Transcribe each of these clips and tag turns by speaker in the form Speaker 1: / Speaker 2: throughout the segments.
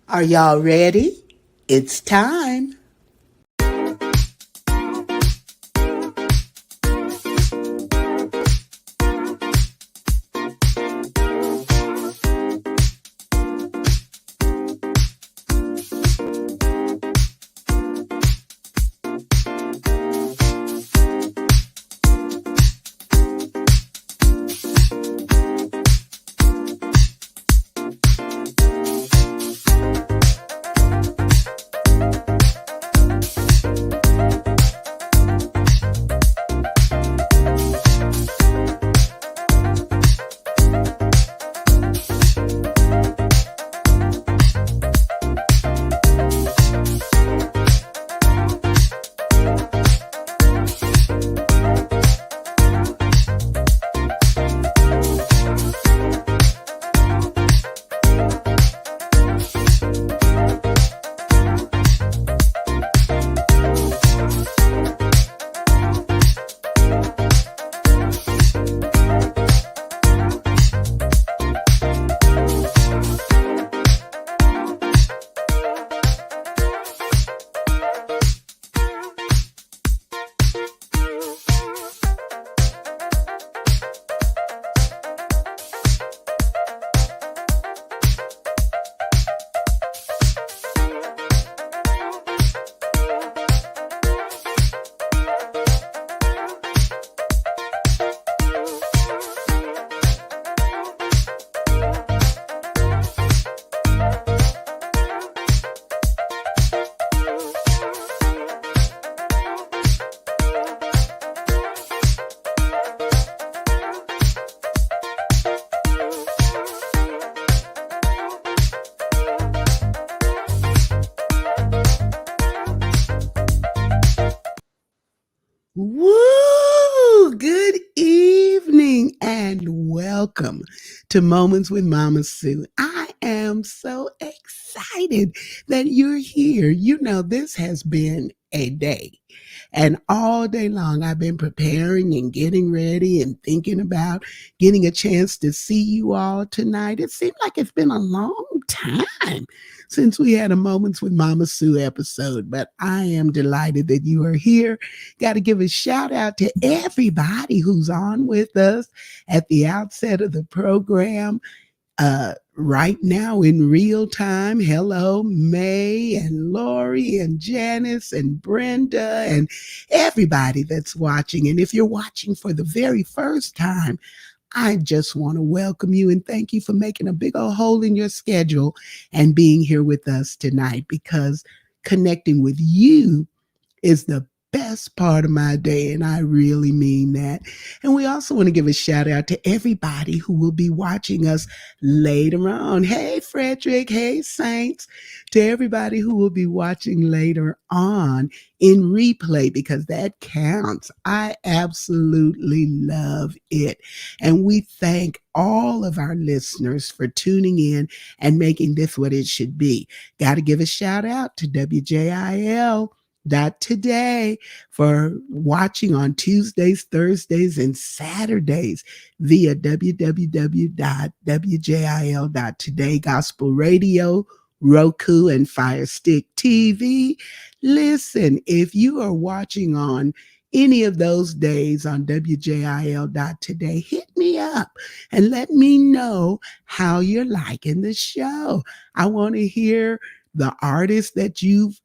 Speaker 1: Are y'all ready? It's time. Woo! Good evening and welcome to Moments with Mama Sue. I am so excited that you're here. You know, this has been a day. And all day long, I've been preparing and getting ready and thinking about getting a chance to see you all tonight. It seemed like it's been a long time since we had a Moments with Mama Sue episode, but I am delighted that you are here. Got to give a shout out to everybody who's on with us at the outset of the program. Right now in real time. Hello, May and Lori and Janice and Brenda and everybody that's watching. And if you're watching for the very first time, I just want to welcome you and thank you for making a big old hole in your schedule and being here with us tonight, because connecting with you is the best part of my day, and I really mean that. And we also want to give a shout out to everybody who will be watching us later on. Hey, Frederick. Hey, Saints. To everybody who will be watching later on in replay, because that counts. I absolutely love it. And we thank all of our listeners for tuning in and making this what it should be. Got to give a shout out to WJIL today for watching on Tuesdays, Thursdays, and Saturdays via www.wjil.today, Gospel Radio, Roku, and Fire Stick TV. Listen, if you are watching on any of those days on WJIL.today, hit me up and let me know how you're liking the show. I want to hear the artists that you've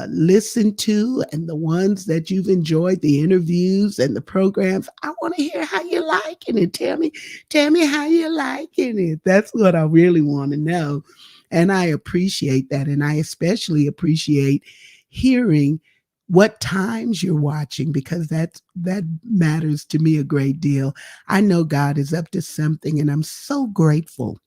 Speaker 1: listened to and the ones that you've enjoyed, the interviews and the programs. I want to hear how you're liking it. Tell me how you're liking it. That's what I really want to know. And I appreciate that. And I especially appreciate hearing what times you're watching, because that matters to me a great deal. I know God is up to something, and I'm so grateful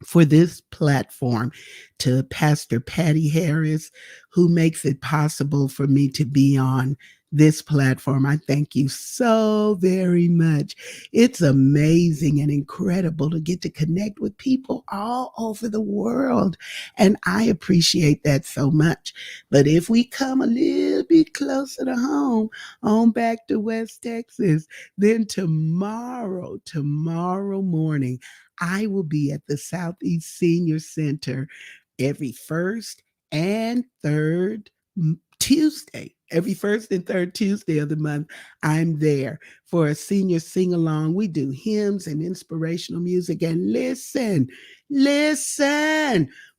Speaker 1: for this platform, to Pastor Patty Harris, who makes it possible for me to be on this platform. I thank you so very much. It's amazing and incredible to get to connect with people all over the world. And I appreciate that so much. But if we come a little bit closer to home, on back to West Texas, then tomorrow morning, I will be at the Southeast Senior Center every first and third Tuesday. Every first and third Tuesday of the month, I'm there for a senior sing along. We do hymns and inspirational music. And listen,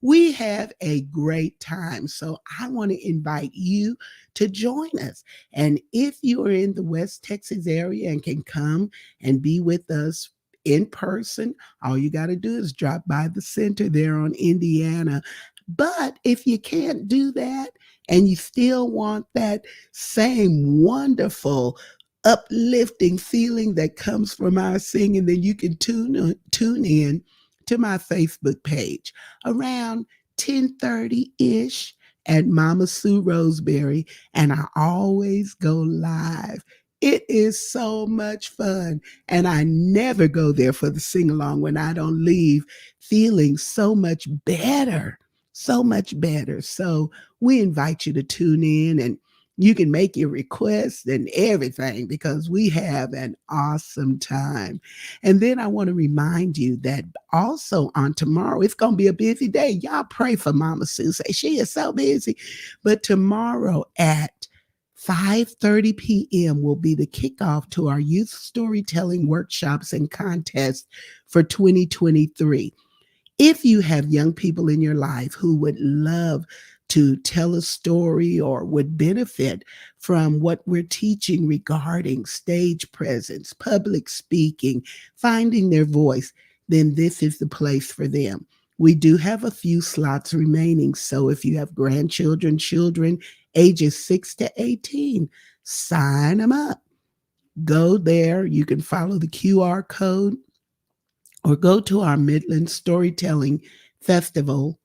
Speaker 1: we have a great time. So I want to invite you to join us. And if you are in the West Texas area and can come and be with us in person, all you got to do is drop by the center there on Indiana. But if you can't do that and you still want that same wonderful, uplifting feeling that comes from our singing, then you can tune in to my Facebook page around 10:30-ish at Mama Sue Roseberry, and I always go live. It is so much fun, and I never go there for the sing along when I don't leave feeling so much better, so much better. So we invite you to tune in, and you can make your requests and everything because we have an awesome time. And then I want to remind you that also on tomorrow, it's going to be a busy day. Y'all pray for Mama Susie. She is so busy. But tomorrow at 5:30 p.m. will be the kickoff to our youth storytelling workshops and contests for 2023. If you have young people in your life who would love to tell a story or would benefit from what we're teaching regarding stage presence, public speaking, finding their voice, then this is the place for them. We do have a few slots remaining. So if you have grandchildren, children ages 6 to 18, sign them up. Go there. You can follow the QR code or go to our Midland Storytelling Festival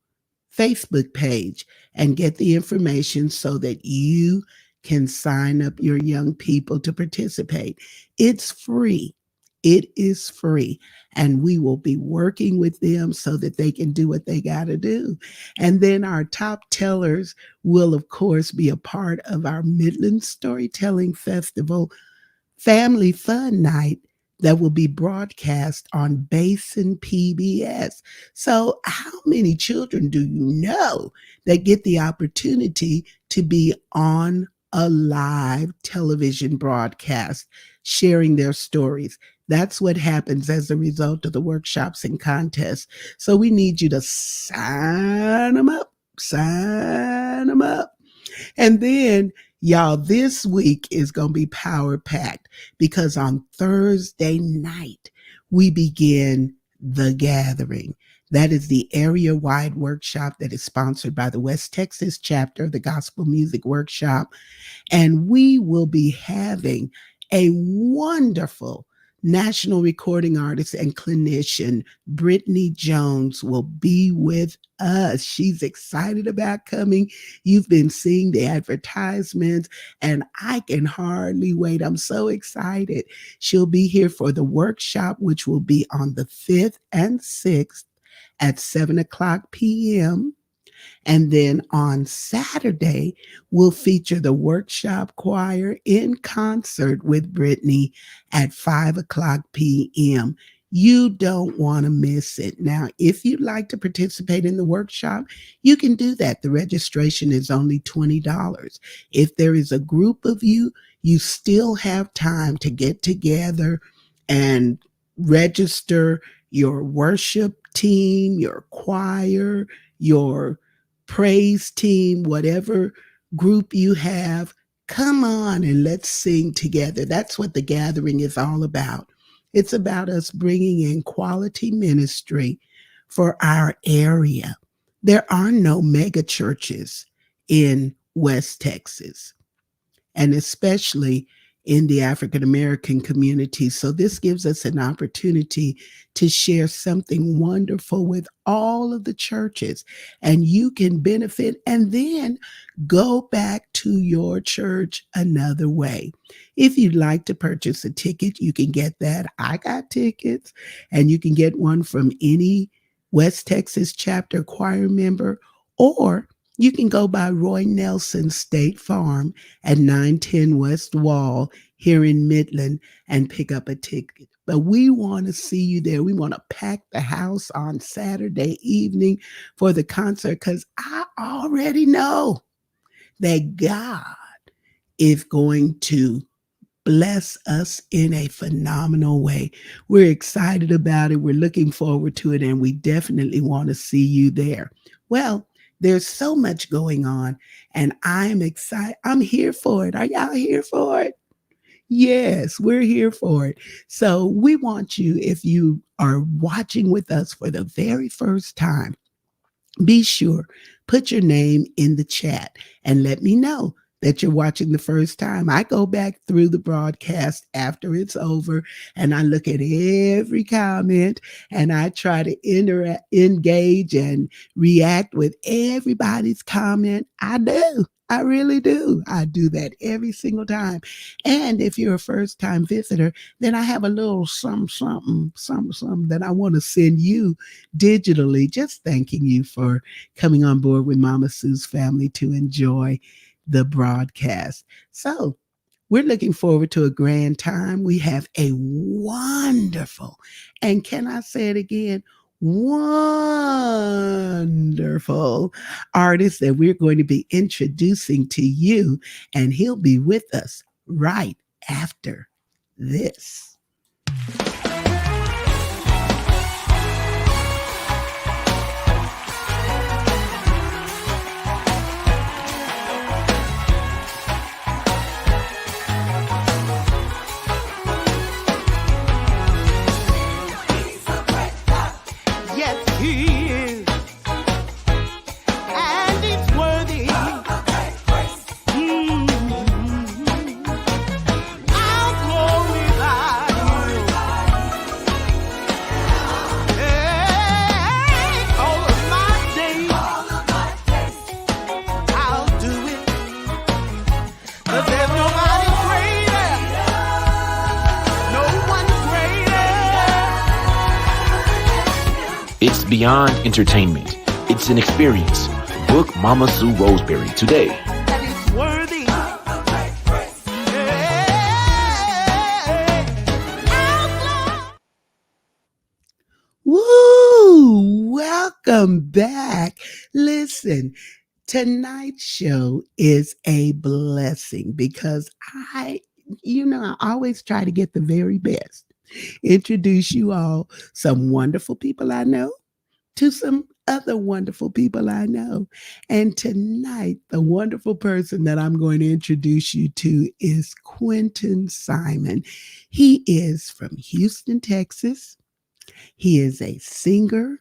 Speaker 1: Facebook page and get the information so that you can sign up your young people to participate. It's free. It is free. And we will be working with them so that they can do what they got to do. And then our top tellers will, of course, be a part of our Midland Storytelling Festival Family Fun Night that will be broadcast on Basin PBS. So, how many children do you know that get the opportunity to be on a live television broadcast sharing their stories? That's what happens as a result of the workshops and contests. So, we need you to sign them up, sign them up. And then, y'all, this week is going to be power packed because on Thursday night, we begin The Gathering. That is the area wide workshop that is sponsored by the West Texas chapter of the Gospel Music Workshop. And we will be having a wonderful national recording artist and clinician, Brittany Jones, will be with us. She's excited about coming. You've been seeing the advertisements, and I can hardly wait. I'm so excited. She'll be here for the workshop, which will be on the 5th and 6th at 7 o'clock p.m. And then on Saturday, we'll feature the workshop choir in concert with Brittany at 5 o'clock p.m. You don't want to miss it. Now, if you'd like to participate in the workshop, you can do that. The registration is only $20. If there is a group of you, you still have time to get together and register your worship team, your choir, your praise team, whatever group you have. Come on and let's sing together. That's what the gathering is all about. It's about us bringing in quality ministry for our area. There are no mega churches in West Texas, and especially in the African American community. So this gives us an opportunity to share something wonderful with all of the churches, and you can benefit and then go back to your church another way. If you'd like to purchase a ticket, you can get that. I got tickets, and you can get one from any West Texas chapter choir member, or you can go by Roy Nelson State Farm at 910 West Wall here in Midland and pick up a ticket. but we want to see you there. We want to pack the house on Saturday evening for the concert because I already know that God is going to bless us in a phenomenal way. We're excited about it. We're looking forward to it, and we definitely want to see you there. Well, there's so much going on, and I'm excited. I'm here for it. Are y'all here for it? Yes, we're here for it. So we want you, if you are watching with us for the very first time, be sure, put your name in the chat and let me know that you're watching the first time. I go back through the broadcast after it's over and I look at every comment and I try to engage and react with everybody's comment. I do. I really do. I do that every single time. And if you're a first time visitor, then I have a little something that I want to send you digitally, just thanking you for coming on board with Mama Sue's family to enjoy the broadcast. So we're looking forward to a grand time. We have a wonderful, and can I say it again? Wonderful artist that we're going to be introducing to you, and he'll be with us right after this.
Speaker 2: It's beyond entertainment. It's an experience. Book Mama Sue Roseberry today.
Speaker 1: Woo! Welcome back. Listen, tonight's show is a blessing because I always try to get the very best. Introduce you all some wonderful people I know to some other wonderful people I know. And tonight, the wonderful person that I'm going to introduce you to is Quinten Simon. He is from Houston, Texas. He is a singer,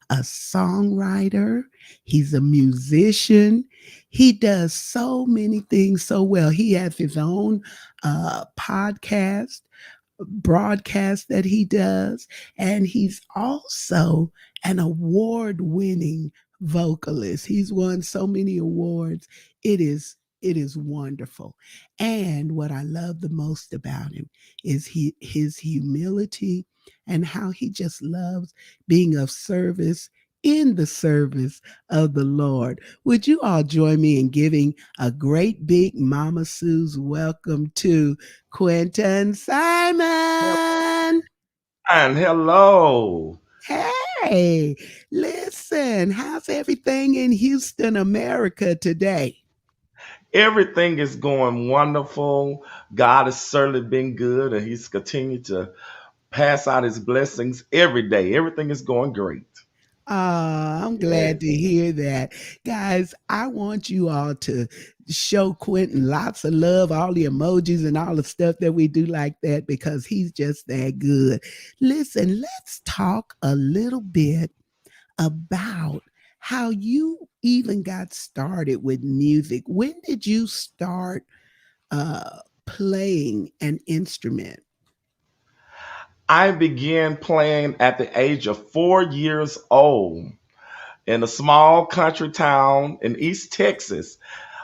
Speaker 1: a songwriter. He's a musician. He does so many things so well. He has his own podcast, broadcast that he does, and he's also an award-winning vocalist. He's won so many awards. It is wonderful. And what I love the most about him is his humility and how he just loves being of service in the service of the Lord. Would you all join me in giving a great big Mama Sue's welcome to Quinten Simon?
Speaker 3: And hello.
Speaker 1: Hey, listen, how's everything in Houston, America today?
Speaker 3: Everything is going wonderful. God has certainly been good, and He's continued to pass out His blessings every day. Everything is going great.
Speaker 1: I'm
Speaker 3: Yeah.
Speaker 1: glad to hear that. Guys, I want you all to show Quinten lots of love, all the emojis and all the stuff that we do like that, because he's just that good. Listen, let's talk a little bit about how you even got started with music. When did you start playing an instrument?
Speaker 3: I began playing at the age of 4 years old in a small country town in East Texas,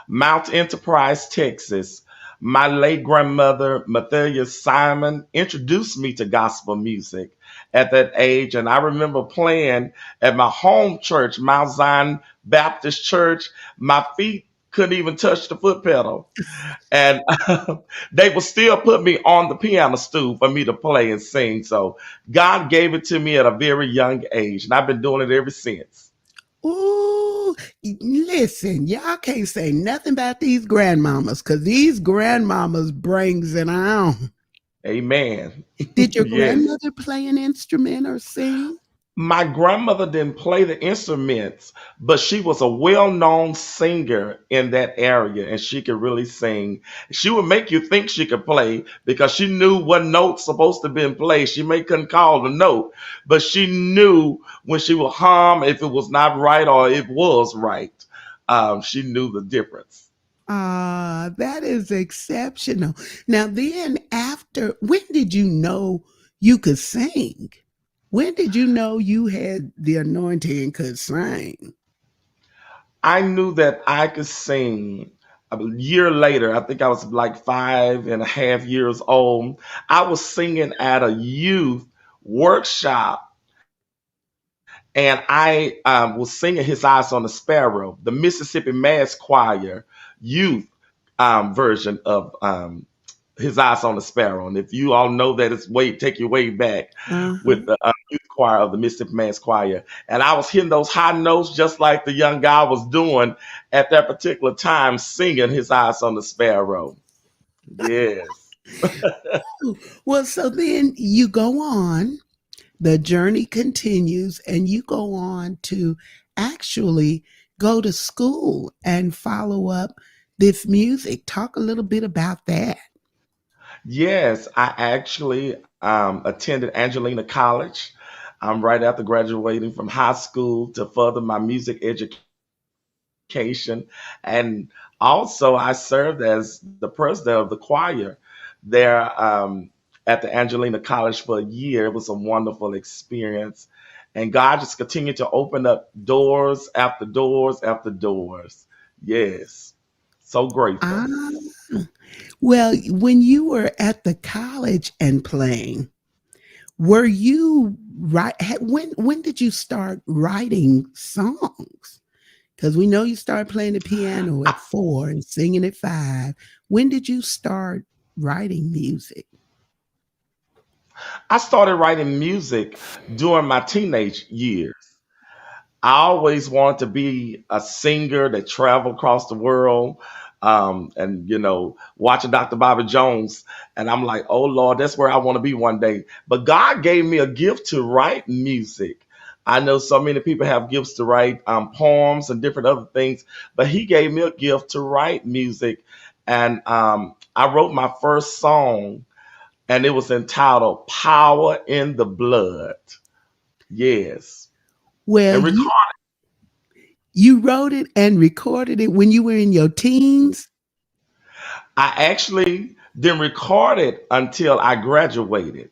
Speaker 3: Mount Enterprise, Texas. My late grandmother, Mathilda Simon, introduced me to gospel music at that age. And I remember playing at my home church, Mount Zion Baptist Church. My feet couldn't even touch the foot pedal. And they would still put me on the piano stool for me to play and sing. So God gave it to me at a very young age, and I've been doing it ever since.
Speaker 1: Ooh, listen, y'all can't say nothing about these grandmamas because these grandmamas brings it on.
Speaker 3: Amen.
Speaker 1: Did your
Speaker 3: Yes.
Speaker 1: grandmother play an instrument or sing?
Speaker 3: My grandmother didn't play the instruments, but she was a well-known singer in that area, and she could really sing. She would make you think she could play because she knew what note's supposed to be in play. She may couldn't call the note, but she knew when she would hum if it was not right or it was right. She knew the difference.
Speaker 1: Ah, that is exceptional. Now, then, after, when did you know you could sing? When did you know you had the anointing and could sing?
Speaker 3: I knew that I could sing a year later. I think I was like 5.5 years old. I was singing at a youth workshop, and I was singing His Eyes on the Sparrow, the Mississippi Mass Choir youth version of His Eyes on the Sparrow. And if you all know that, it's way take you way back with
Speaker 1: Uh-huh.
Speaker 3: the youth choir of the Mississippi Mass Choir. And I was hitting those high notes just like the young guy was doing at that particular time, singing His Eyes on the Sparrow. Yes.
Speaker 1: Well, so then you go on, the journey continues, and you go on to actually go to school and follow up this music. Talk a little bit about that.
Speaker 3: Yes, I actually attended Angelina College. Right after graduating from high school to further my music education. And also, I served as the president of the choir there at the Angelina College for a year. It was a wonderful experience. And God just continued to open up doors after doors after doors. Yes, so
Speaker 1: Ah,
Speaker 3: grateful.
Speaker 1: well, when you were at the college and playing, were you right? When did you start writing songs? Because we know you started playing the piano at 4 and singing at 5. When did you start writing music?
Speaker 3: I started writing music during my teenage years. I always wanted to be a singer that traveled across the world. And watching Dr. Bobby Jones, and I'm like, oh Lord, that's where I want to be one day. But God gave me a gift to write music. I know so many people have gifts to write poems and different other things, but He gave me a gift to write music, and I wrote my first song, and it was entitled "Power in the Blood." Yes,
Speaker 1: Well,
Speaker 3: and
Speaker 1: you wrote it and recorded it when you were in your teens.
Speaker 3: I actually didn't record it until I graduated.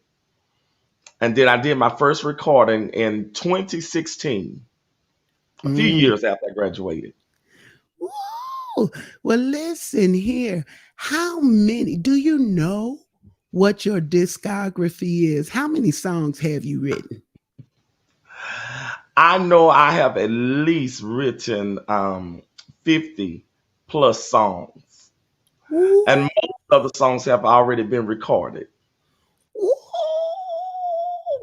Speaker 3: And then I did my first recording in 2016, a few
Speaker 1: Mm.
Speaker 3: years after I graduated.
Speaker 1: Woo! Well, listen here. How many do you know what your discography is? How many songs have you written?
Speaker 3: I know I have at least written 50 plus songs, and
Speaker 1: Ooh,
Speaker 3: most of the songs have already been recorded.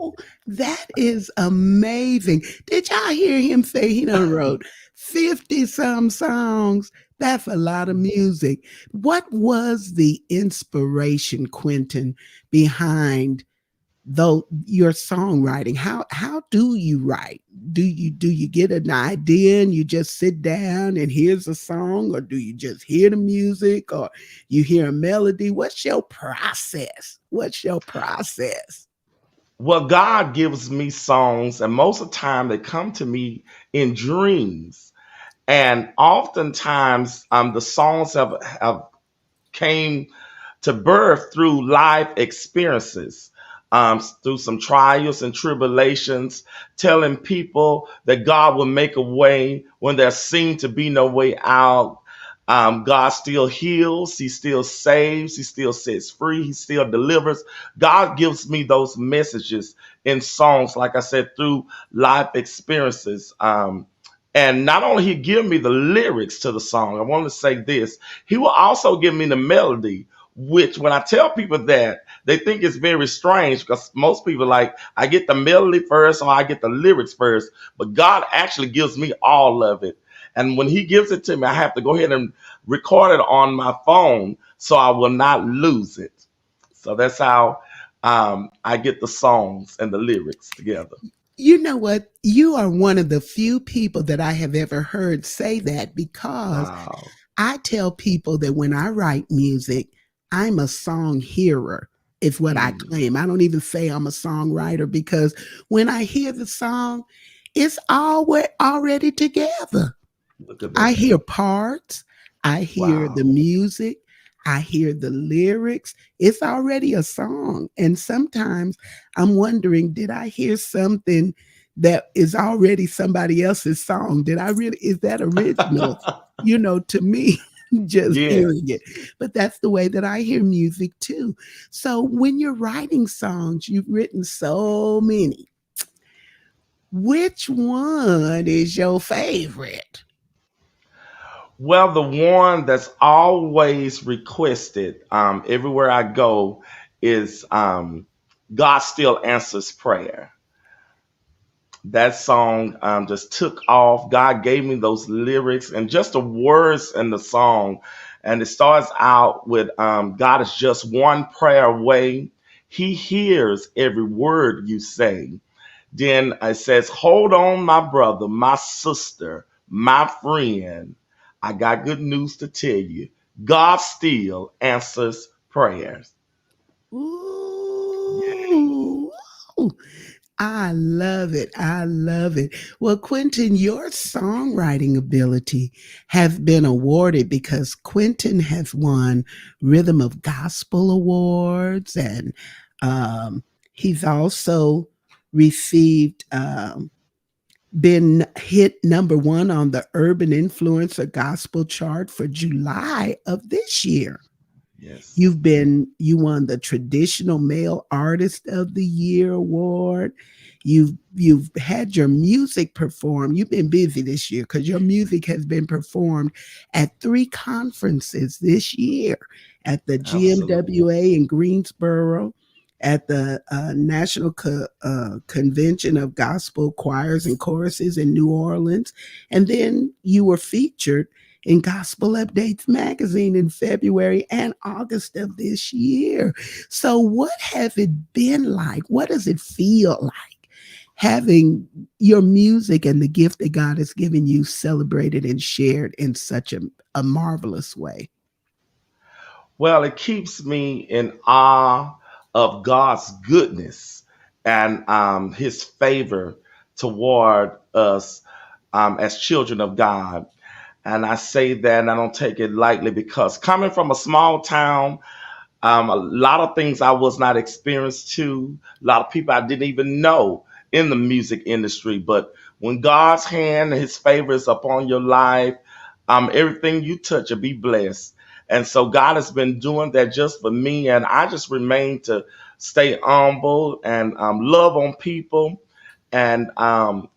Speaker 1: ooh, that is amazing. Did y'all hear him say he done wrote 50 some songs? That's a lot of music. What was the inspiration, Quentin, behind though your songwriting? How do you write? Do you get an idea and you just sit down and here's a song, or do you just hear the music, or you hear a melody? What's your process? What's your process?
Speaker 3: Well, God gives me songs, and most of the time they come to me in dreams. And oftentimes, the songs have came to birth through life experiences, through some trials and tribulations, telling people that God will make a way when there seemed to be no way out. God still heals, He still saves, He still sets free, He still delivers. God gives me those messages in songs, like I said, through life experiences. And not only he give me the lyrics to the song, I want to say this, he will also give me the melody, which when I tell people that, they think it's very strange because most people like, I get the melody first or I get the lyrics first, but God actually gives me all of it. And when he gives it to me, I have to go ahead and record it on my phone so I will not lose it. So that's how I get the songs and the lyrics together.
Speaker 1: You know what? You are one of the few people that I have ever heard say that, because
Speaker 3: Wow.
Speaker 1: I tell people that when I write music, I'm a song hearer, is what I
Speaker 3: Mm,
Speaker 1: claim. I don't even say I'm a songwriter, because when I hear the song, it's already together.
Speaker 3: look at
Speaker 1: I
Speaker 3: that.
Speaker 1: hear parts, I hear the
Speaker 3: Wow.
Speaker 1: music, I hear the lyrics. It's already a song. And sometimes I'm wondering, did I hear something that is already somebody else's song? Did I really, is that original? To me, just
Speaker 3: Yes.
Speaker 1: hearing it. But that's the way that I hear music too. So when you're writing songs, you've written so many. Which one is your favorite?
Speaker 3: Well, the one that's always requested everywhere I go is God Still Answers Prayer. That song just took off. God gave me those lyrics and just the words in the song. And it starts out with God is just one prayer away. He hears every word you say. Then it says, hold on, my brother, my sister, my friend. I got good news to tell you. God still answers prayers.
Speaker 1: Ooh, I love it. I love it. Well, Quentin, your songwriting ability has been awarded, because Quentin has won Rhythm of Gospel Awards, and um, he's also received, been hit number one on the Urban Influencer Gospel chart for July of this year.
Speaker 3: Yes,
Speaker 1: You won the Traditional Male Artist of the Year award. You've had your music performed. You've been busy this year, because your music has been performed at three conferences this year: at the
Speaker 3: absolutely.
Speaker 1: GMWA in Greensboro, at the National Convention of Gospel Choirs and Choruses in New Orleans, and then you were featured in Gospel Updates magazine in February and August of this year. So, what has it been like? What does it feel like having your music and the gift that God has given you celebrated and shared in such a marvelous way?
Speaker 3: Well, it keeps me in awe of God's goodness and his favor toward us as children of God. And I say that and I don't take it lightly because coming from a small town, a lot of things I was not experienced to, a lot of people I didn't even know in the music industry. But when God's hand and his favor is upon your life, everything you touch will be blessed. And so God has been doing that just for me. And I just remain to stay humble and love on people and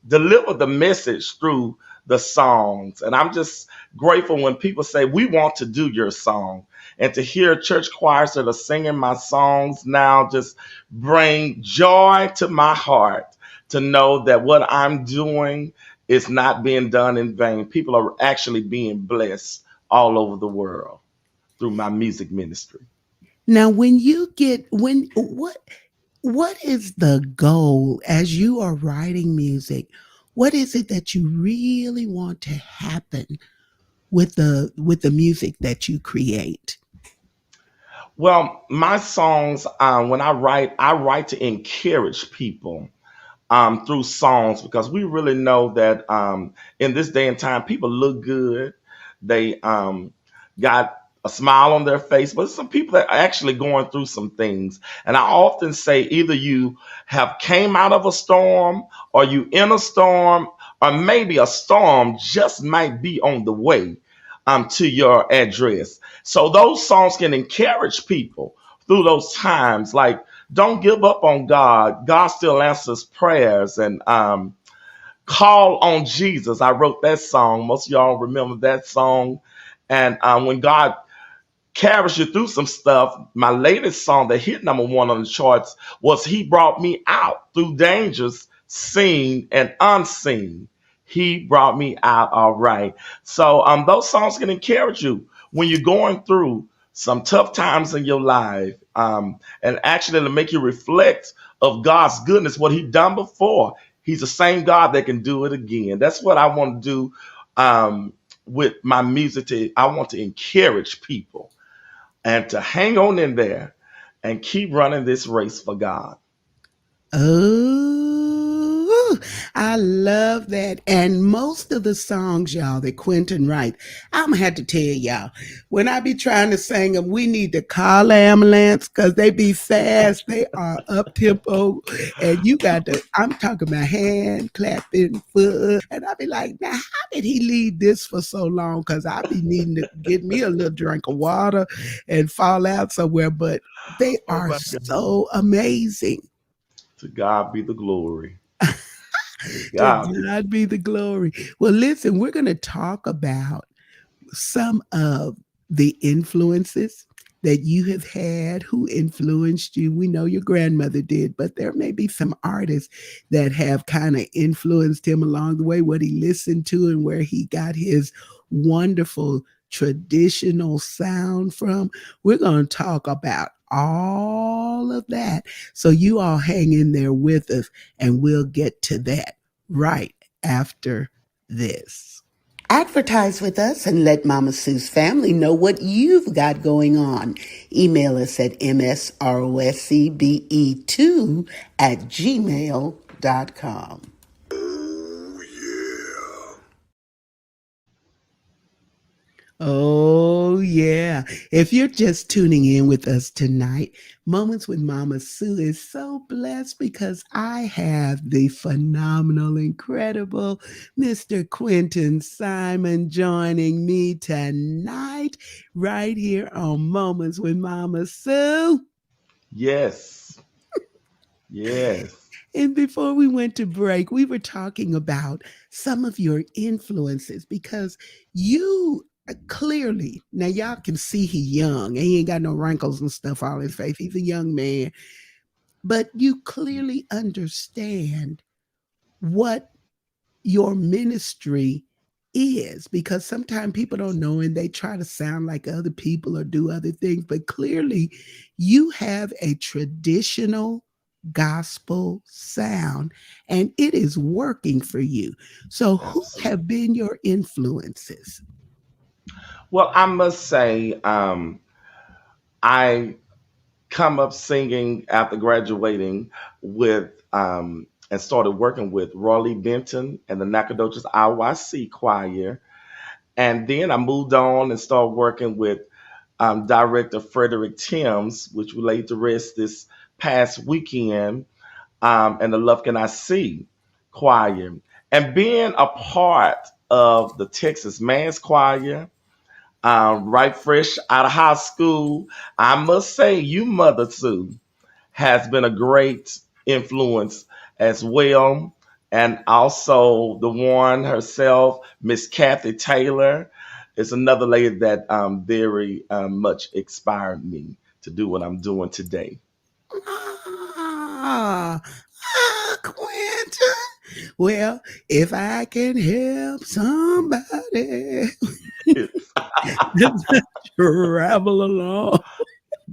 Speaker 3: deliver the message through the songs. And I'm just grateful when people say, we want to do your song. And to hear church choirs that are singing my songs now just bring joy to my heart to know that what I'm doing is not being done in vain. People are actually being blessed all over the world through my music ministry.
Speaker 1: Now, when you get when what is the goal as you are writing music? What is it that you really want to happen with the music that you create?
Speaker 3: Well, my songs, when I write to encourage people through songs because we really know that in this day and time, people look good. They got a smile on their face, but some people that are actually going through some things. And I often say either you have came out of a storm or you in a storm, or maybe a storm just might be on the way to your address. So those songs can encourage people through those times. Like, don't give up on God. God still answers prayers. And Call on Jesus. I wrote that song. Most of y'all remember that song. And when God carries you through some stuff, my latest song that hit number one on the charts was He Brought Me Out Through Dangers Seen and Unseen. He brought me out all right. So those songs can encourage you when you're going through some tough times in your life, and actually to make you reflect of God's goodness, what He done before. He's the same God that can do it again. That's what I want to do with my music. I want to encourage people and to hang on in there and keep running this race for God.
Speaker 1: Oh, I love that. And most of the songs, y'all, that Quentin write, I'm gonna have to tell y'all, when I be trying to sing them, we need to call ambulance because they be fast, they are up tempo, and you got to, I'm talking about hand clapping, foot, and I be like, now how did he lead this for so long? Because I be needing to get me a little drink of water and fall out somewhere, but they
Speaker 3: Oh
Speaker 1: are
Speaker 3: my God.
Speaker 1: so amazing.
Speaker 3: To God be the glory. To
Speaker 1: To
Speaker 3: God be.
Speaker 1: God be the glory. Well, listen, we're going to talk about some of the influences that you have had, who influenced you. We know your grandmother did, but there may be some artists that have kind of influenced him along the way, what he listened to and where he got his wonderful traditional sound from. We're going to talk about all of that. So you all hang in there with us and we'll get to that right after this. Advertise with us and let Mama Sue's family know what you've got going on. Email us at msroscbe2 at gmail.com. Oh, yeah. If you're just tuning in with us tonight, Moments with Mama Sue is so blessed because I have the phenomenal, incredible Mr. Quinten Simon joining me tonight, right here on Moments with Mama Sue.
Speaker 3: Yes. Yes.
Speaker 1: And before we went to break, we were talking about some of your influences because you clearly, now y'all can see he young and he ain't got no wrinkles and stuff all his face. He's a young man, but you clearly understand what your ministry is because sometimes people don't know and they try to sound like other people or do other things, but clearly you have a traditional gospel sound and it is working for you. So, who have
Speaker 3: Absolutely.
Speaker 1: been your influences?
Speaker 3: Well, I must say, I come up singing after graduating with and started working with Raleigh Benton and the Nacogdoches IYC choir. And then I moved on and started working with director Frederick Timms, which we laid to rest this past weekend, and the Love Can I See choir. And being a part of the Texas Mass Choir, right fresh out of high school, I must say, you, Mother Sue, has been a great influence as well. And also the one herself, Miss Kathy Taylor, is another lady that very much inspired me to do what I'm doing today.
Speaker 1: Quentin. Well, if I can help somebody travel along.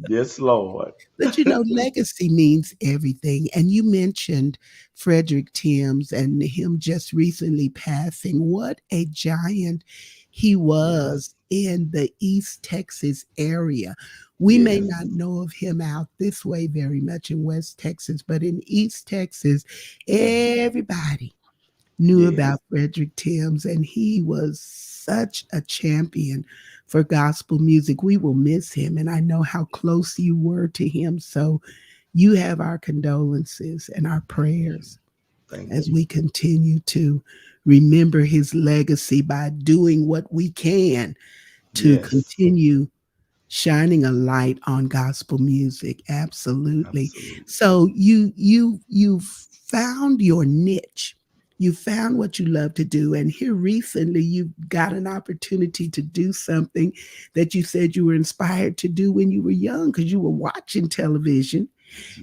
Speaker 3: Yes, Lord.
Speaker 1: But you know, legacy means everything. And you mentioned Frederick Timms and him just recently passing. What a giant he
Speaker 3: Yes,
Speaker 1: was in the East Texas area. We may
Speaker 3: yes,
Speaker 1: not know of him out this way very much in West Texas, but in East Texas, everybody knew
Speaker 3: yes.
Speaker 1: about Frederick Timms, and he was such a champion for gospel music. We will miss him, and I know how close you were to him. So you have our condolences and our
Speaker 3: Thank you.
Speaker 1: prayers
Speaker 3: Thank
Speaker 1: as
Speaker 3: you.
Speaker 1: we continue to remember his legacy by doing what we can to
Speaker 3: Yes,
Speaker 1: continue shining a light on gospel music. Absolutely.
Speaker 3: absolutely.
Speaker 1: So you've found your niche You found what you love to do. And here recently, you got an opportunity to do something that you said you were inspired to do when you were young because you were watching television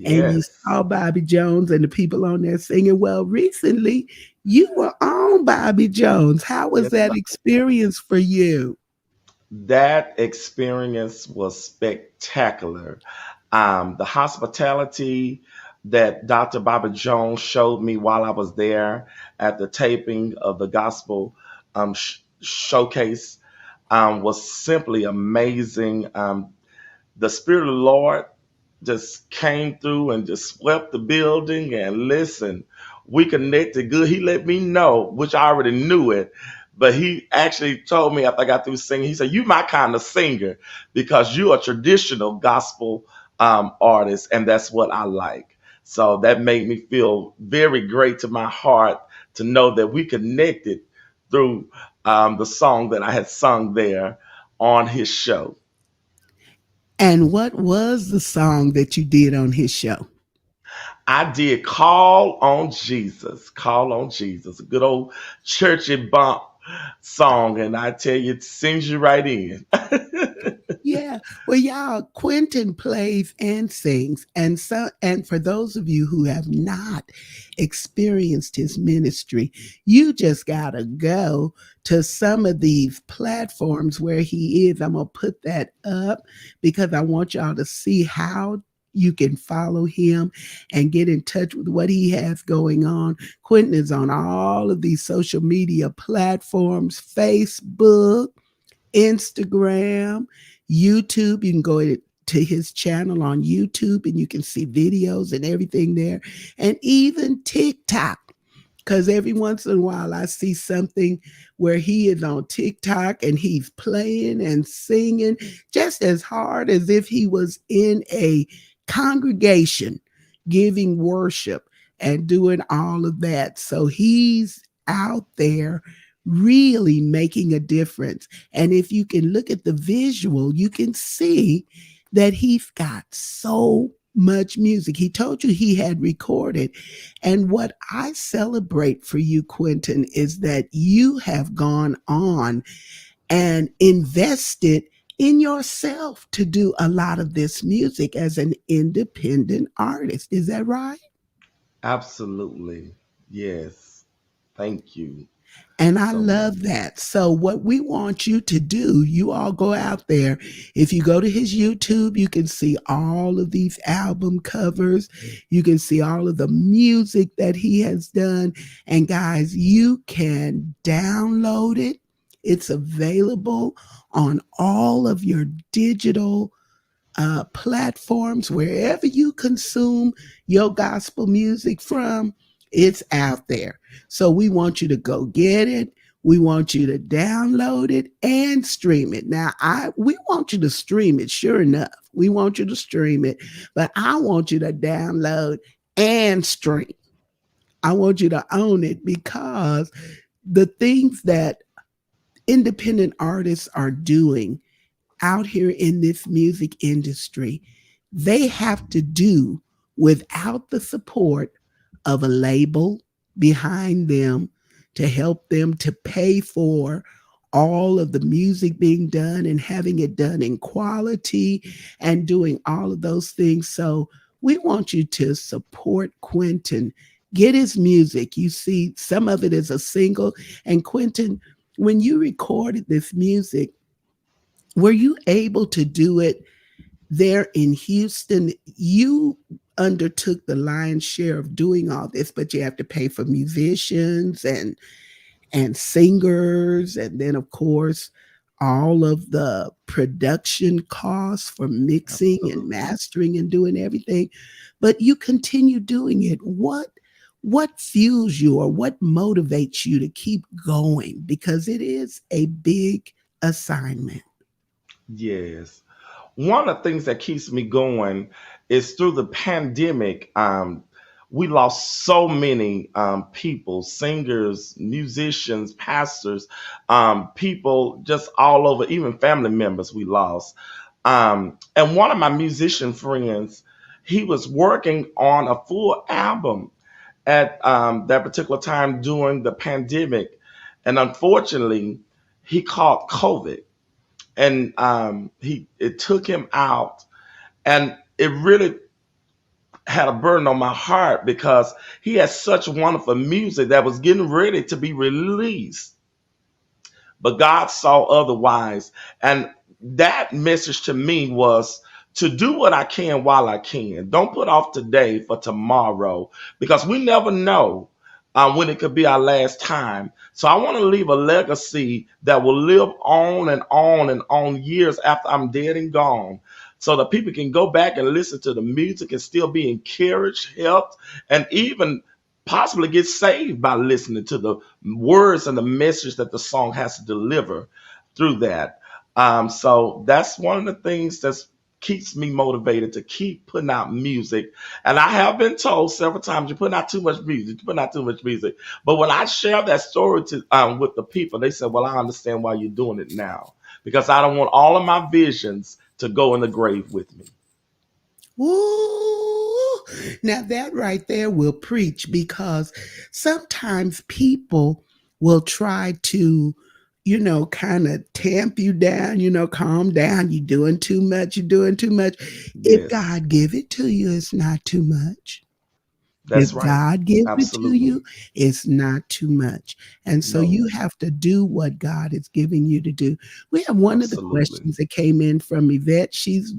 Speaker 1: and you
Speaker 3: Yes.
Speaker 1: saw Bobby Jones and the people on there singing. Well, recently, you were on Bobby Jones. How was
Speaker 3: Yes.
Speaker 1: that experience for you?
Speaker 3: That experience was spectacular. The hospitality that Dr. Bobby Jones showed me while I was there at the taping of the gospel showcase was simply amazing. The Spirit of the Lord just came through and just swept the building. And listen, we connected good. He let me know, which I already knew it, but he actually told me after I got through singing, he said, "You my kind of singer because you are a traditional gospel artist, and that's what I like." So that made me feel very great to my heart to know that we connected through the song that I had sung there on his show.
Speaker 1: And what was the song that you did on his show?
Speaker 3: I did Call on Jesus. Call on Jesus. A good old churchy bump song. And I tell you, it sings you right in.
Speaker 1: Yeah. Well, y'all, Quentin plays and sings. And for those of you who have not experienced his ministry, you just gotta go to some of these platforms where he is. I'm gonna put that up because I want y'all to see how you can follow him and get in touch with what he has going on. Quentin is on all of these social media platforms, Facebook, Instagram, YouTube. You can go to his channel on YouTube and you can see videos and everything there, and even TikTok. Because every once in a while, I see something where he is on TikTok and he's playing and singing just as hard as if he was in a congregation giving worship and doing all of that. So he's out there really making a difference. And if you can look at the visual, you can see that he's got so much music. He told you he had recorded. And what I celebrate for you, Quentin, is that you have gone on and invested in yourself to do a lot of this music as an independent artist. Is that right?
Speaker 3: Absolutely. Yes. Thank you
Speaker 1: And I
Speaker 3: so much.
Speaker 1: love that. So, what we want you to do, you all go out there. If you go to his YouTube, you can see all of these album covers. You can see all of the music that he has done. And, guys, you can download it. It's available on all of your digital platforms, wherever you consume your gospel music from, it's out there. So we want you to go get it. We want you to download it and stream it. Now, we want you to stream it, sure enough. We want you to stream it, but I want you to download and stream. I want you to own it because the things that independent artists are doing out here in this music industry, they have to do without the support of a label behind them to help them to pay for all of the music being done and having it done in quality and doing all of those things. So we want you to support Quentin. Get his music. You see, some of it is a single. And Quentin, when you recorded this music, were you able to do it there in Houston? You undertook the lion's share of doing all this, but you have to pay for musicians and singers, and then of course all of the production costs for mixing and
Speaker 3: Absolutely.
Speaker 1: mastering and doing everything. But you continue doing it. What fuels you or what motivates you to keep going? Because it is a big assignment.
Speaker 3: Yes. One of the things that keeps me going is through the pandemic. We lost so many people, singers, musicians, pastors, people just all over, even family members we lost. And one of my musician friends, he was working on a full album at that particular time during the pandemic, and unfortunately, he caught COVID, and he it took him out, and it really had a burden on my heart because he had such wonderful music that was getting ready to be released, but God saw otherwise. And that message to me was to do what I can while I can. Don't put off today for tomorrow because we never know when it could be our last time. So I want to leave a legacy that will live on and on and on years after I'm dead and gone. So that people can go back and listen to the music and still be encouraged, helped, and even possibly get saved by listening to the words and the message that the song has to deliver through that. So that's one of the things that keeps me motivated to keep putting out music. And I have been told several times, you're putting out too much music, you're putting out too much music. But when I share that story to with the people, they said, well, I understand why you're doing it now. Because I don't want all of my visions to go in the grave with me.
Speaker 1: Ooh, now that right there will preach because sometimes people will try to, kind of tamp you down, calm down. You're doing too much. You're doing too much. If
Speaker 3: Yes,
Speaker 1: God give it to you, it's not too much.
Speaker 3: that's
Speaker 1: If
Speaker 3: right.
Speaker 1: God gives it to
Speaker 3: Absolutely.
Speaker 1: you, it's not too much. And so
Speaker 3: No,
Speaker 1: you have to do what God is giving you to do. We have one of the
Speaker 3: absolutely.
Speaker 1: questions that came in from Yvette. She's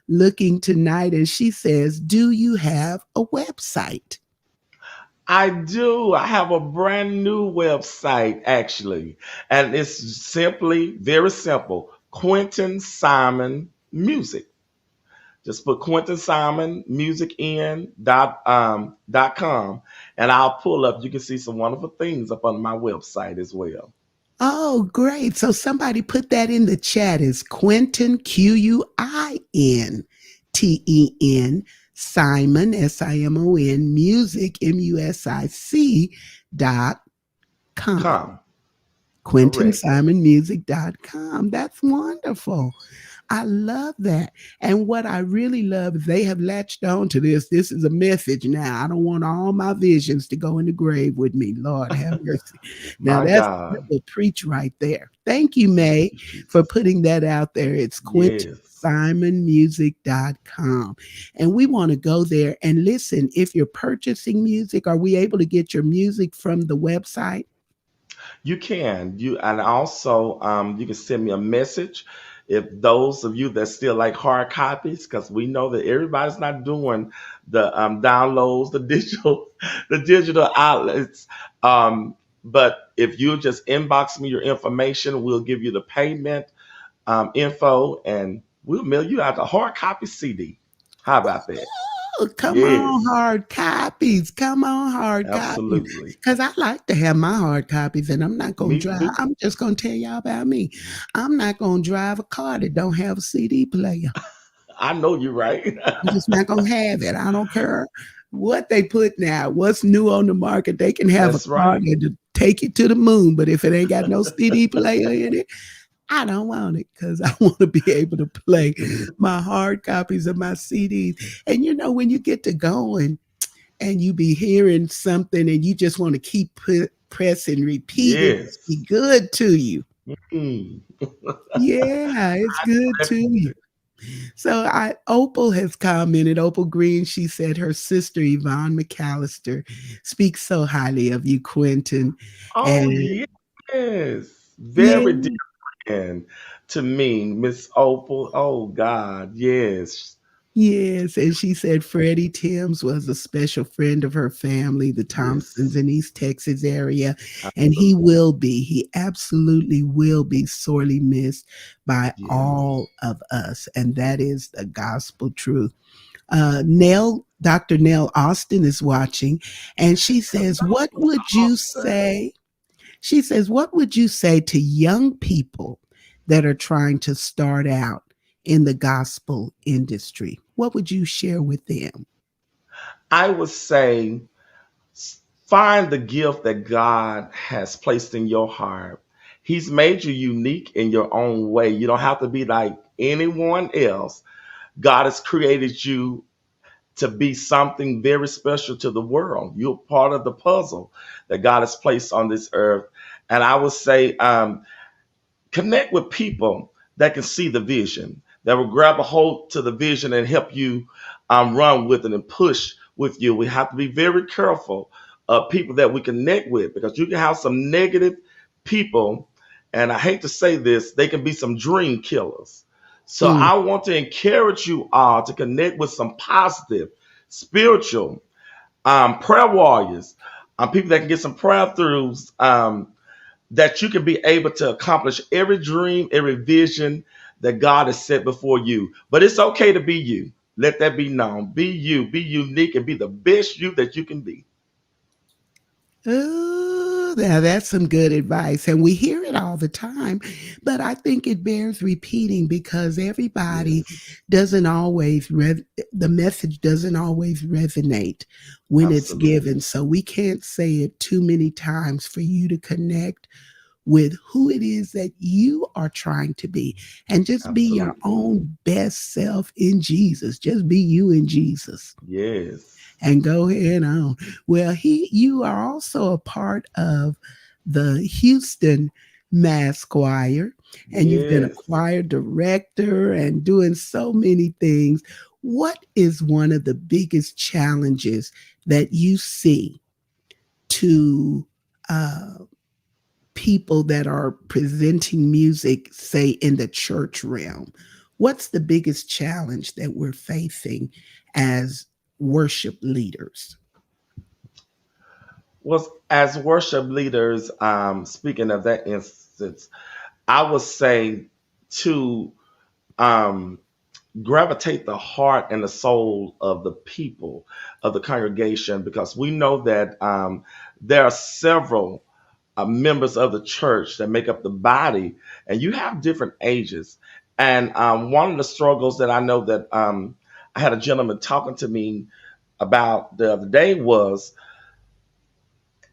Speaker 1: looking tonight and she says, do you have a website?
Speaker 3: I do. I have a brand new website actually, and it's simply very simple. Quinten Simon Music. Just put Quinten Simon Music in dot com, and I'll pull up. You can see some wonderful things up on my website as well.
Speaker 1: Oh, great. So somebody put that in the chat as Quinten, Quinten, Simon, Simon, music, music.com.
Speaker 3: Come, correct.
Speaker 1: QuintenSimonMusic.com. That's wonderful. I love that. And what I really love is they have latched on to this. This is a message now. I don't want all my visions to go in the grave with me. Lord have mercy. Now
Speaker 3: My
Speaker 1: that's
Speaker 3: God.
Speaker 1: a preach right there. Thank you, May,
Speaker 3: Thank you,
Speaker 1: for
Speaker 3: Jesus.
Speaker 1: putting that out there. It's
Speaker 3: Yes.
Speaker 1: QuintenSimonMusic.com. And we want to go there and listen. If you're purchasing music, are we able to get your music from the website?
Speaker 3: You can. You and also you can send me a message if those of you that still like hard copies, because we know that everybody's not doing the downloads, the digital, the digital outlets. But if you just inbox me your information, we'll give you the payment info, and we'll mail you out a hard copy CD. How about that?
Speaker 1: Oh, come on,
Speaker 3: Yes,
Speaker 1: hard copies. Come on, hard copies.
Speaker 3: absolutely.
Speaker 1: Because I like to have my hard copies, and I'm not going
Speaker 3: Me
Speaker 1: to drive.
Speaker 3: too.
Speaker 1: I'm just going to tell y'all about me. I'm not going to drive a car that don't have a CD player.
Speaker 3: I know you're right.
Speaker 1: I'm just not going to have it. I don't care what they put now, what's new on the market. They can have a
Speaker 3: That's
Speaker 1: car
Speaker 3: right.
Speaker 1: that take it to the moon, but if it ain't got no CD player in it, I don't want it because I want to be able to play my hard copies of my CDs. And when you get to going, and you be hearing something and you just want to keep press and repeat it must be
Speaker 3: Yes.
Speaker 1: good to you.
Speaker 3: Mm.
Speaker 1: Yeah, it's good to you. So Opal has commented, Opal Green, she said her sister Yvonne McAllister speaks so highly of you, Quinten.
Speaker 3: Oh
Speaker 1: And
Speaker 3: yes.
Speaker 1: yeah,
Speaker 3: Very dear to me, Miss Opal. Oh God, yes.
Speaker 1: yes, and she said Freddie Timms was a special friend of her family, the Thompsons
Speaker 3: Yes.
Speaker 1: in East Texas area, and
Speaker 3: Absolutely.
Speaker 1: he absolutely will be sorely missed by
Speaker 3: Yes.
Speaker 1: all of us, and that is the gospel truth. Dr. Nell Austin is watching, and she says, "What would you say?" She says, "What would you say to young people that are trying to start out in the gospel industry? What would you share with them?"
Speaker 3: I would say find the gift that God has placed in your heart. He's made you unique in your own way. You don't have to be like anyone else. God has created you to be something very special to the world. You're part of the puzzle that God has placed on this earth. And I would say, connect with people that can see the vision, that will grab a hold to the vision and help you run with it and push with you. We have to be very careful of people that we connect with, because you can have some negative people, and I hate to say this, they can be some dream killers. So
Speaker 1: Mm,
Speaker 3: I want to encourage you all to connect with some positive, spiritual, prayer warriors, people that can get some prayer throughs, that you can be able to accomplish every dream, every vision that God has set before you. But it's okay to be you. Let that be known. Be you, be unique, and be the best you that you can be.
Speaker 1: oh, now that's some good advice. And we hear it all the time, but I think it bears repeating because everybody
Speaker 3: Yes,
Speaker 1: doesn't always, the message doesn't always resonate when it's
Speaker 3: absolutely.
Speaker 1: given. So we can't say it too many times for you to connect with who it is that you are trying to be and just be your
Speaker 3: Absolutely.
Speaker 1: own best self in Jesus. Just be you in Jesus
Speaker 3: Yes.
Speaker 1: and go ahead on. Well, you are also a part of the Houston Mass Choir, and you've been a
Speaker 3: Yes.
Speaker 1: choir director and doing so many things. What is one of the biggest challenges that you see to uh, people that are presenting music, say in the church realm? What's the biggest challenge that we're facing as worship leaders?
Speaker 3: Was as worship leaders, speaking of that instance, I would say to um, gravitate the heart and the soul of the people of the congregation, because we know that there are several members of the church that make up the body, and you have different ages. And one of the struggles that I know that I had a gentleman talking to me about the other day was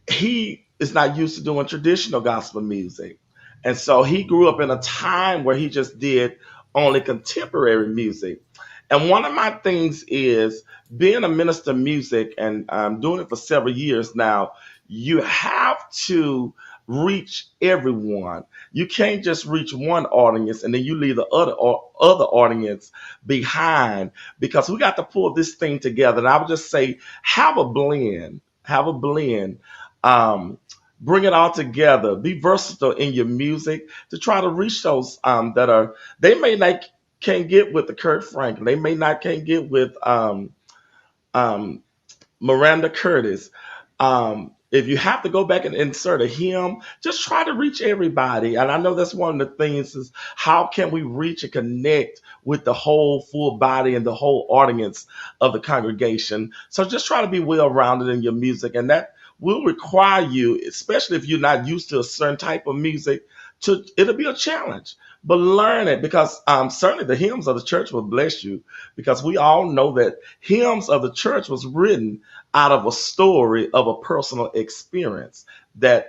Speaker 3: he is not used to doing traditional gospel music. And so he grew up in a time where he just did only contemporary music. And one of my things is being a minister of music, and doing it for several years now, you have to reach everyone. You can't just reach one audience and then you leave the other audience behind, because we got to pull this thing together. And I would just say, have a blend. Have a blend. Um, Bring it all together. Be versatile in your music to try to reach those that are, they may not can't get with the Kurt Franklin. They may not can't get with um, Miranda Curtis. If you have to go back and insert a hymn, just try to reach everybody. And I know that's one of the things is, how can we reach and connect with the whole full body and the whole audience of the congregation? So just try to be well rounded in your music, and that will require you, especially if you're not used to a certain type of music, to it'll be a challenge. But learn it, because certainly the hymns of the church will bless you, because we all know that hymns of the church was written out of a story of a personal experience that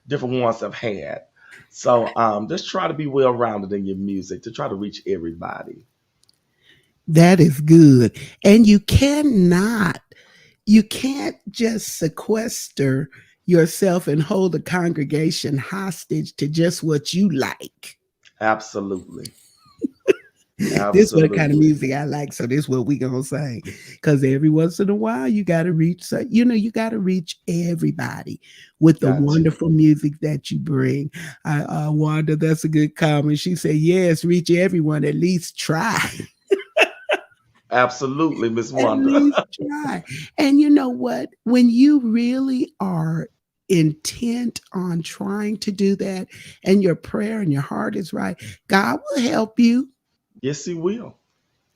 Speaker 3: different ones have had. So just try to be well rounded in your music to try to reach everybody.
Speaker 1: That is good. And you can't just sequester yourself and hold the congregation hostage to just what you like.
Speaker 3: Absolutely.
Speaker 1: This what kind of
Speaker 3: Absolutely.
Speaker 1: music I like, so this what we gonna sing. Because every once in a while, you got to reach. So, you got to reach everybody with the
Speaker 3: Got to.
Speaker 1: wonderful music that you bring. Wanda, that's a good comment. She said, "Yes, reach everyone. At least try.
Speaker 3: Absolutely, Miss
Speaker 1: At
Speaker 3: Wanda.
Speaker 1: least try." And you know what? When you really are intent on trying to do that, and your prayer and your heart is right, God will help you.
Speaker 3: Yes, he will.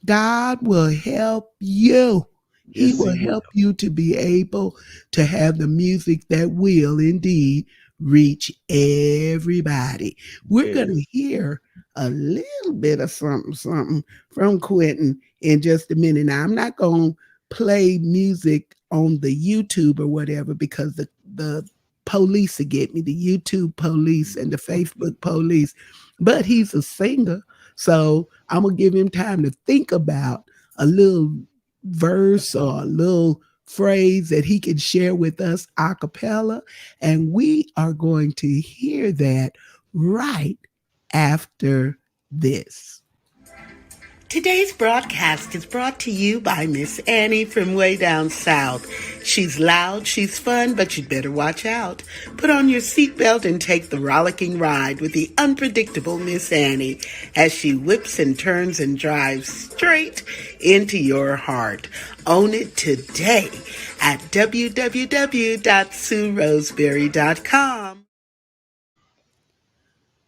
Speaker 1: God will help you. He
Speaker 3: Yes, he
Speaker 1: will
Speaker 3: will.
Speaker 1: help you to be able to have the music that will indeed reach everybody. We're going to
Speaker 3: Yes.
Speaker 1: hear a little bit of something, something from Quinten in just a minute. Now, I'm not going to play music on the YouTube or whatever, because the police will get me, the YouTube police and the Facebook police. But he's a singer. So I'm going to give him time to think about a little verse or a little phrase that he can share with us a cappella. And we are going to hear that right after this. Today's broadcast is brought to you by Miss Annie from way down south. She's loud, she's fun, but you'd better watch out. Put on your seatbelt and take the rollicking ride with the unpredictable Miss Annie as she whips and turns and drives straight into your heart. Own it today at www.sueroseberry.com.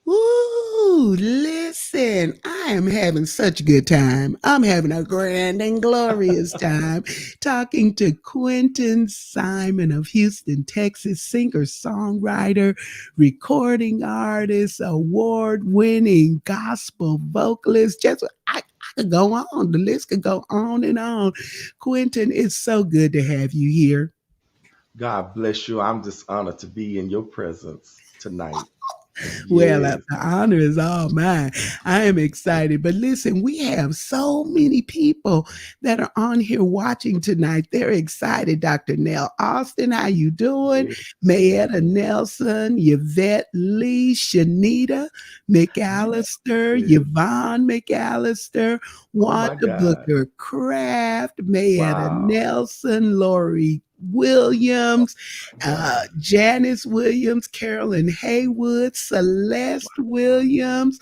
Speaker 1: Ooh, listen, I am having such a good time. I'm having a grand and glorious time talking to Quinten Simon of Houston, Texas, singer, songwriter, recording artist, award winning gospel vocalist. I could go on. The list could go on and on. Quinten, it's so good to have you here.
Speaker 3: God bless you. I'm just honored to be in your presence tonight.
Speaker 1: Well,
Speaker 3: Yes.
Speaker 1: the honor is all mine. I am excited. But listen, we have so many people that are on here watching tonight. They're excited. Dr. Nell Austin, how you doing?
Speaker 3: Yes.
Speaker 1: Mayetta Nelson, Yvette Lee, Shanita McAllister,
Speaker 3: Yes.
Speaker 1: Yvonne McAllister,
Speaker 3: Oh my
Speaker 1: Wanda
Speaker 3: God.
Speaker 1: Booker Craft, Mayetta
Speaker 3: Wow.
Speaker 1: Nelson, Lori Williams,
Speaker 3: Wow.
Speaker 1: Janice Williams, Carolyn Haywood, Celeste Williams.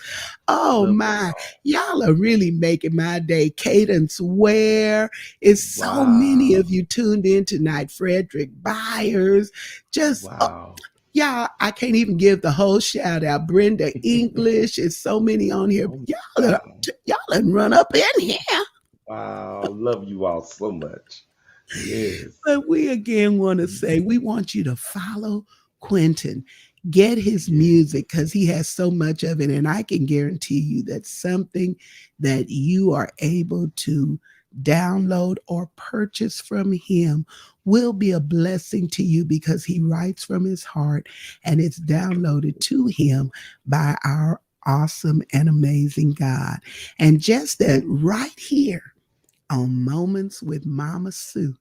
Speaker 1: Oh
Speaker 3: Love
Speaker 1: my,
Speaker 3: y'all.
Speaker 1: y'all are really making my day. Cadence Ware. It's so many
Speaker 3: Wow.
Speaker 1: of you tuned in tonight. Frederick Byers. Just
Speaker 3: Wow.
Speaker 1: y'all, I can't even give the whole shout out. Brenda English. It's so many on here.
Speaker 3: Oh my
Speaker 1: Y'all,
Speaker 3: God.
Speaker 1: y'all done run up in here.
Speaker 3: Wow. Love you all so much. Yes.
Speaker 1: But we again want to say we want you to follow Quinten, get his
Speaker 3: Yes.
Speaker 1: music because he has so much of it. And I can guarantee you that something that you are able to download or purchase from him will be a blessing to you because he writes from his heart and it's downloaded to him by our awesome and amazing God. And just that right here on Moments with Mama Sue,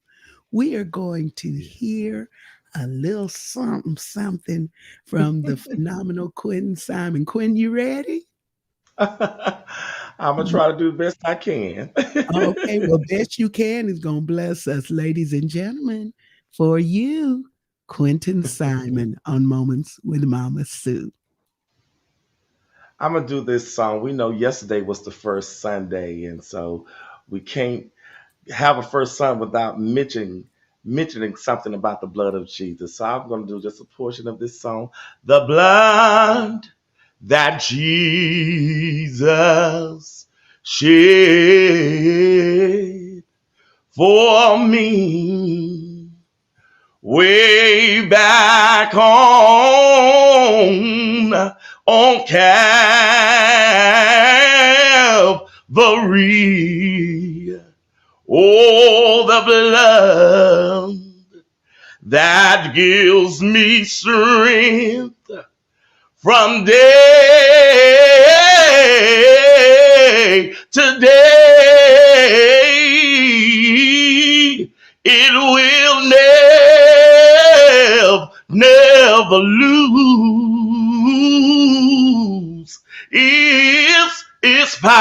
Speaker 1: we are going to
Speaker 3: Yes.
Speaker 1: hear a little something, something from the phenomenal Quinten Simon. Quinn, you ready?
Speaker 3: I'm gonna try to do the best I can.
Speaker 1: Okay, well, best you can is going to bless us, ladies and gentlemen. For you, Quinten Simon on Moments with Mama Sue.
Speaker 3: I'm gonna do this song. We know yesterday was the first Sunday, and so we can't have a first Sunday without mentioning something about the blood of Jesus. So I'm gonna do just a portion of this song. The blood that Jesus shed for me way back on Calvary. Oh, the blood that gives me strength from day to day. It will never lose its power.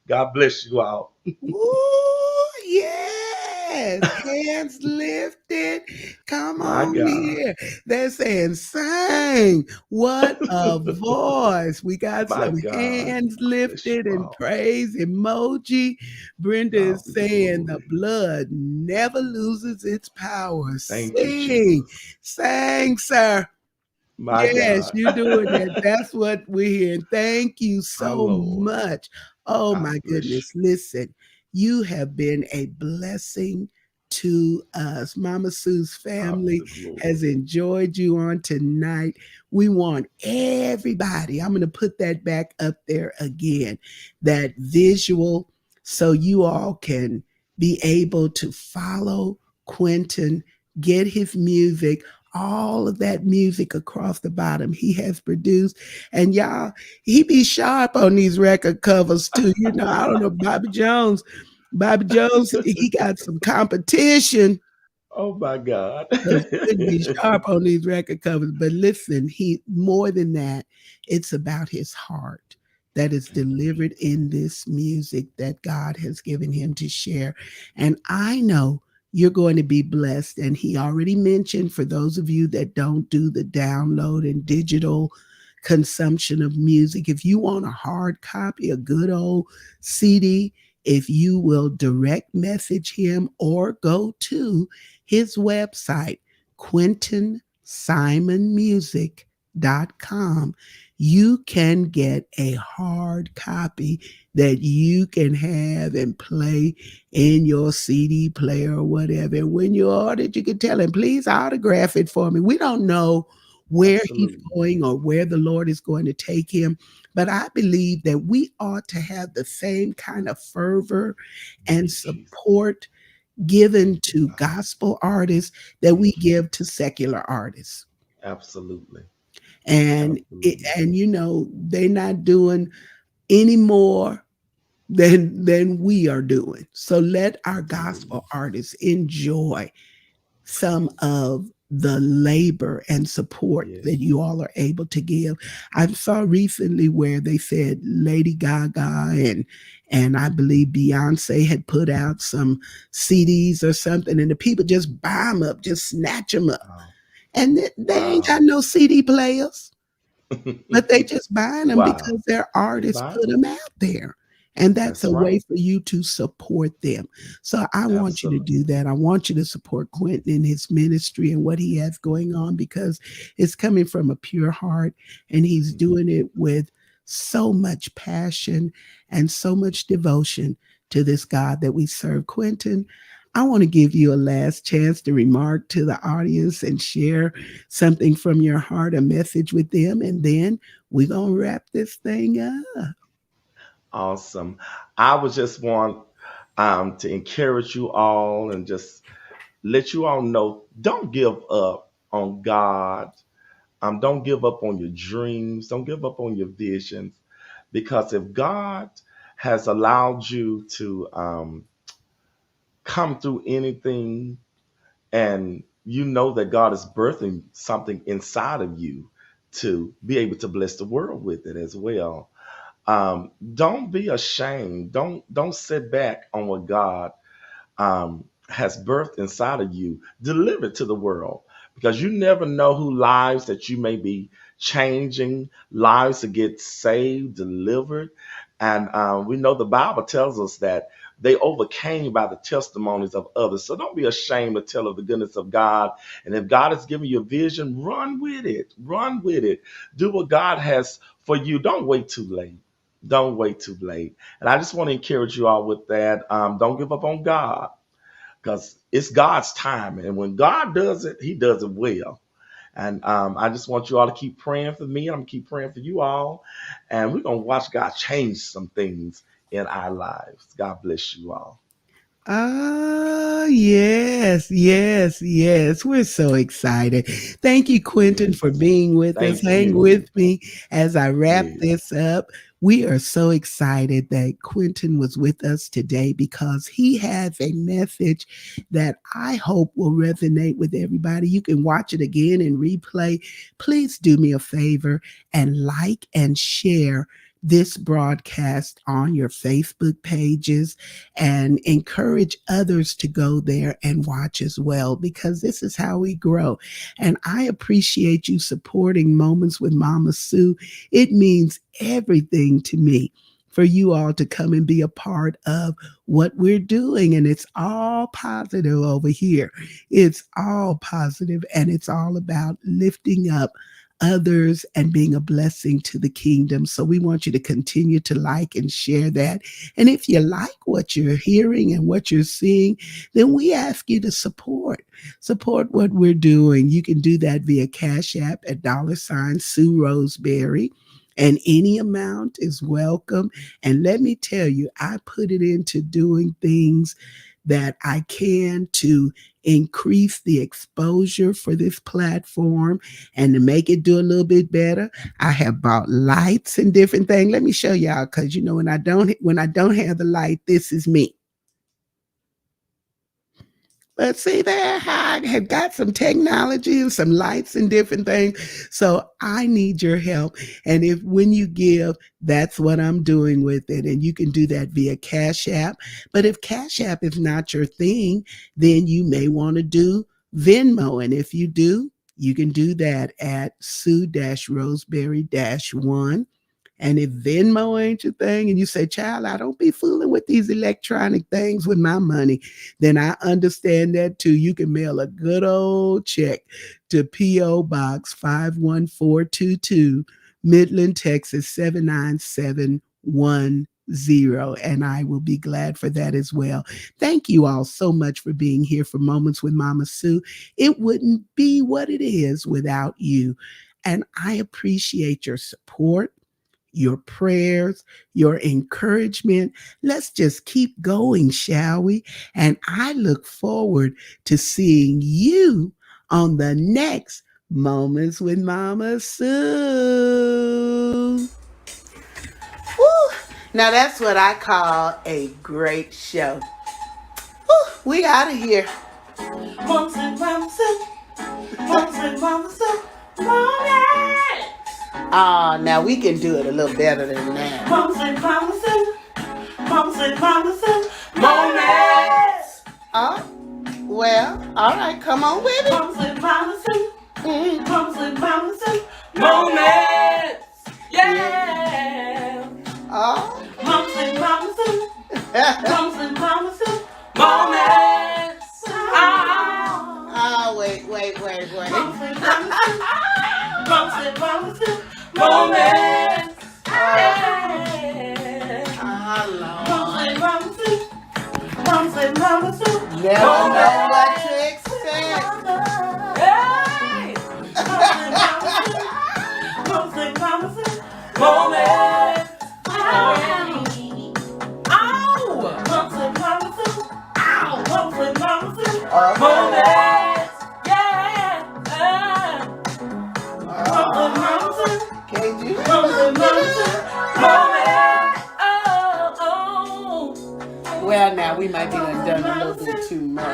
Speaker 3: God bless you all.
Speaker 1: Ooh, yes. Hands lifted. Come
Speaker 3: My
Speaker 1: on
Speaker 3: God.
Speaker 1: here. They're saying, sing. What a voice. We got
Speaker 3: My
Speaker 1: some
Speaker 3: God.
Speaker 1: hands
Speaker 3: God bless
Speaker 1: lifted
Speaker 3: you
Speaker 1: and
Speaker 3: all.
Speaker 1: praise emoji. Brenda
Speaker 3: God
Speaker 1: is
Speaker 3: be the
Speaker 1: saying the
Speaker 3: glory.
Speaker 1: blood never loses its power.
Speaker 3: Thank you,
Speaker 1: Sing.
Speaker 3: Jesus.
Speaker 1: Sing, sir.
Speaker 3: My
Speaker 1: Yes,
Speaker 3: God.
Speaker 1: you're doing that. That's what we're hearing. Thank you
Speaker 3: My
Speaker 1: so
Speaker 3: Lord.
Speaker 1: much. Oh
Speaker 3: God
Speaker 1: my
Speaker 3: bless
Speaker 1: goodness. Listen, you have been a blessing to us. Mama Sue's
Speaker 3: you. God be
Speaker 1: family
Speaker 3: the glory.
Speaker 1: has enjoyed you on tonight. We want everybody, I'm going to put that back up there again, that visual, so you all can be able to follow Quinten, get his music. all of that music across the bottom he has produced. And y'all, he be sharp on these record covers too. I don't know, Bobby Jones. Bobby Jones, he got some competition
Speaker 3: Oh my God.
Speaker 1: because he'd be sharp on these record covers. But listen, he more than that, it's about his heart that is delivered in this music that God has given him to share. And I know you're going to be blessed. And he already mentioned, for those of you that don't do the download and digital consumption of music, if you want a hard copy, a good old CD, if you will direct message him or go to his website, QuintenSimonMusic.com, you can get a hard copy that you can have and play in your CD player or whatever. And when you order it, you can tell him, please autograph it for me. We don't know where he's
Speaker 3: Absolutely.
Speaker 1: going or where the Lord is going to take him. But I believe that we ought to have the same kind of fervor and
Speaker 3: Jesus.
Speaker 1: support
Speaker 3: Thank
Speaker 1: given
Speaker 3: you,
Speaker 1: to
Speaker 3: God.
Speaker 1: gospel artists that we give to secular artists.
Speaker 3: Absolutely.
Speaker 1: And
Speaker 3: Absolutely.
Speaker 1: they're not doing any more than we are doing. So let our
Speaker 3: Absolutely.
Speaker 1: gospel artists enjoy some of the labor and support
Speaker 3: Yes.
Speaker 1: that you all are able to give. I saw recently where they said Lady Gaga and I believe Beyonce had put out some CDs or something, and the people just buy them up, just snatch them up,
Speaker 3: Wow.
Speaker 1: and they ain't got
Speaker 3: Wow.
Speaker 1: no CD players, but they just buying them
Speaker 3: Wow.
Speaker 1: because their
Speaker 3: They
Speaker 1: artists
Speaker 3: buy
Speaker 1: put
Speaker 3: them.
Speaker 1: them out there. And that's
Speaker 3: That's
Speaker 1: a way
Speaker 3: right.
Speaker 1: for you to support them. So I want you to do
Speaker 3: Absolutely.
Speaker 1: that. I want you to support Quinten in his ministry and what he has going on, because it's coming from a pure heart and he's
Speaker 3: Mhm.
Speaker 1: doing it with so much passion and so much devotion to this God that we serve. Quinten, I want to give you a last chance to remark to the audience and share something from your heart, a message with them, and then we're going to wrap this thing up.
Speaker 3: Awesome. I would just want to encourage you all and just let you all know, don't give up on God. Don't give up on your dreams. Don't give up on your visions. Because if God has allowed you to come through anything, and you know that God is birthing something inside of you to be able to bless the world with it as well. Don't be ashamed. Don't sit back on what God has birthed inside of you. Deliver it to the world, because you never know who lives that you may be changing, lives to get saved, delivered. And we know the Bible tells us that they overcame by the testimonies of others. So don't be ashamed to tell of the goodness of God. And if God has given you a vision, run with it. Run with it. Do what God has for you. Don't wait too late. Don't wait too late. And I just want to encourage you all with that. Don't give up on God, because it's God's time. And when God does it, He does it well. And I just want you all to keep praying for me. I'm going to keep praying for you all. And we're going to watch God change some things in our lives. God bless you all.
Speaker 1: Ah, yes, yes, yes. We're so excited. Thank you, Quinten, for
Speaker 3: Yes.
Speaker 1: being with us.
Speaker 3: Thank
Speaker 1: Hang
Speaker 3: you.
Speaker 1: with me as I wrap
Speaker 3: Yes.
Speaker 1: this up. We are so excited that Quinten was with us today because he has a message that I hope will resonate with everybody. You can watch it again and replay. Please do me a favor and like and share this broadcast on your Facebook pages and encourage others to go there and watch as well, because this is how we grow. And I appreciate you supporting Moments with Mama Sue. It means everything to me for you all to come and be a part of what we're doing. And it's all positive over here. It's all positive, and it's all about lifting up others and being a blessing to the kingdom. So we want you to continue to like and share that. And if you like what you're hearing and what you're seeing, then we ask you to support what we're doing. You can do that via Cash App at $Sue Roseberry. And any amount is welcome. And let me tell you, I put it into doing things that I can to increase the exposure for this platform and to make it do a little bit better. I have bought lights and different things. Let me show y'all, because when I don't have the light, this is me. But see there, how I have got some technology and some lights and different things. So I need your help. And if when you give, that's what I'm doing with it. And you can do that via Cash App. But if Cash App is not your thing, then you may want to do Venmo. And if you do, you can do that at Sue-Roseberry-1. And if Venmo ain't your thing and you say, child, I don't be fooling with these electronic things with my money, then I understand that too. You can mail a good old check to P.O. Box 51422, Midland, Texas 79710. And I will be glad for that as well. Thank you all so much for being here for Moments with Mama Sue. It wouldn't be what it is without you. And I appreciate your support, your prayers, your encouragement. Let's just keep going, shall we? And I look forward to seeing you on the next Moments with Mama Sue. Woo. Now that's what I call a great show. Woo. We out of here. Moments with Mama Sue. Moments with Mama Sue. Moments. Now we can do it a little better than that. Moments with Mama Sue. Moments with Mama Sue. Moments. Well, all right, come on with it. Moments with Mama Sue. Moments with Mama Sue. Moments. Yeah. Moments with Mama Sue. Moments with Mama Sue. Moments. Wait. Moments with Mama Sue. Moments with Mama Sue. Moments. Moments with Mama Sue. Moments with Mama Sue. Never know what to expect. Moments with Mama Sue. Moments. Moments with Mama Sue. Moments with Mama Sue. Moments. Can't you? Well, now we might be done a little bit too much.